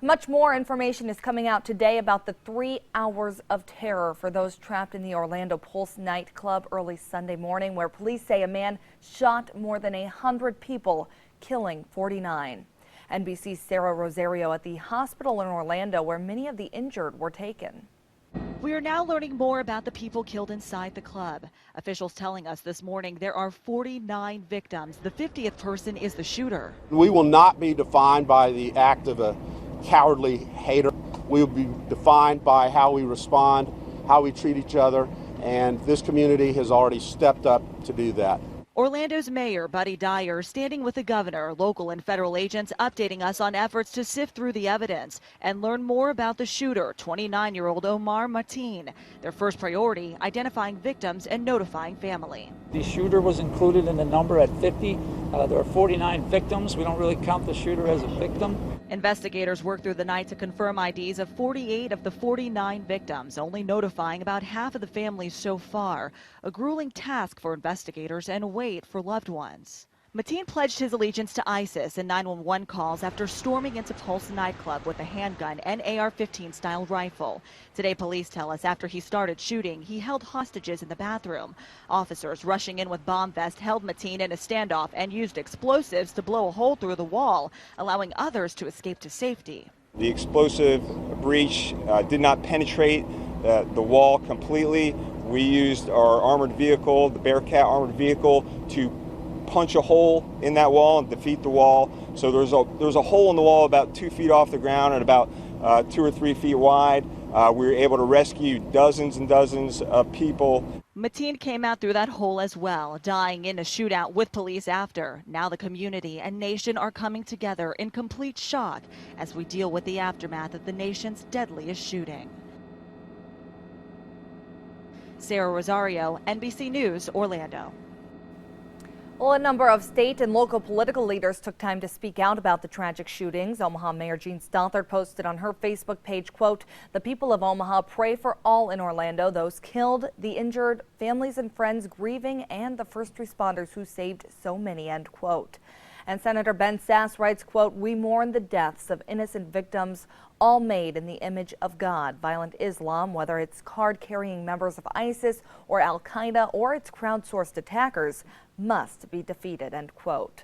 Much more information is coming out today about the 3 hours of terror for those trapped in the Orlando Pulse nightclub early Sunday morning, where police say a man shot more than 100 people, killing 49. NBC's Sarah Rosario at the hospital in Orlando, where many of the injured were taken. We are now learning more about the people killed inside the club. Officials telling us this morning there are 49 victims. The 50th person is the shooter. We will not be defined by the act of a cowardly hater. We will be defined by how we respond, how we treat each other, and this community has already stepped up to do that. Orlando's Mayor Buddy Dyer standing with the governor, local and federal agents updating us on efforts to sift through the evidence and learn more about the shooter, 29-year-old Omar Mateen. Their first priority, identifying victims and notifying family. The shooter was included in the number at 50. There are 49 victims. We don't really count the shooter as a victim. Investigators worked through the night to confirm IDs of 48 of the 49 victims, only notifying about half of the families so far. A grueling task for investigators and wait for loved ones. Mateen pledged his allegiance to ISIS in 911 calls after storming into Pulse nightclub with a handgun and AR-15 style rifle. Today, police tell us after he started shooting, he held hostages in the bathroom. Officers rushing in with bomb vests held Mateen in a standoff and used explosives to blow a hole through the wall, allowing others to escape to safety. The explosive breach did not penetrate the wall completely. We used our armored vehicle, the Bearcat armored vehicle, to punch a hole in that wall and defeat the wall. So there's a hole in the wall about 2 feet off the ground and about 2 or 3 feet wide. We were able to rescue dozens and dozens of people. Mateen came out through that hole as well, dying in a shootout with police after. Now the community and nation are coming together in complete shock as we deal with the aftermath of the nation's deadliest shooting. Sarah Rosario, NBC News, Orlando. Well, a number of state and local political leaders took time to speak out about the tragic shootings. Omaha Mayor Jean Stothert posted on her Facebook page, quote, "The people of Omaha pray for all in Orlando, those killed, the injured, families and friends grieving, and the first responders who saved so many," end quote. And Senator Ben Sasse writes, quote, "We mourn the deaths of innocent victims, all made in the image of God. Violent Islam, whether it's card-carrying members of ISIS or Al-Qaeda or its crowdsourced attackers, must be defeated," end quote.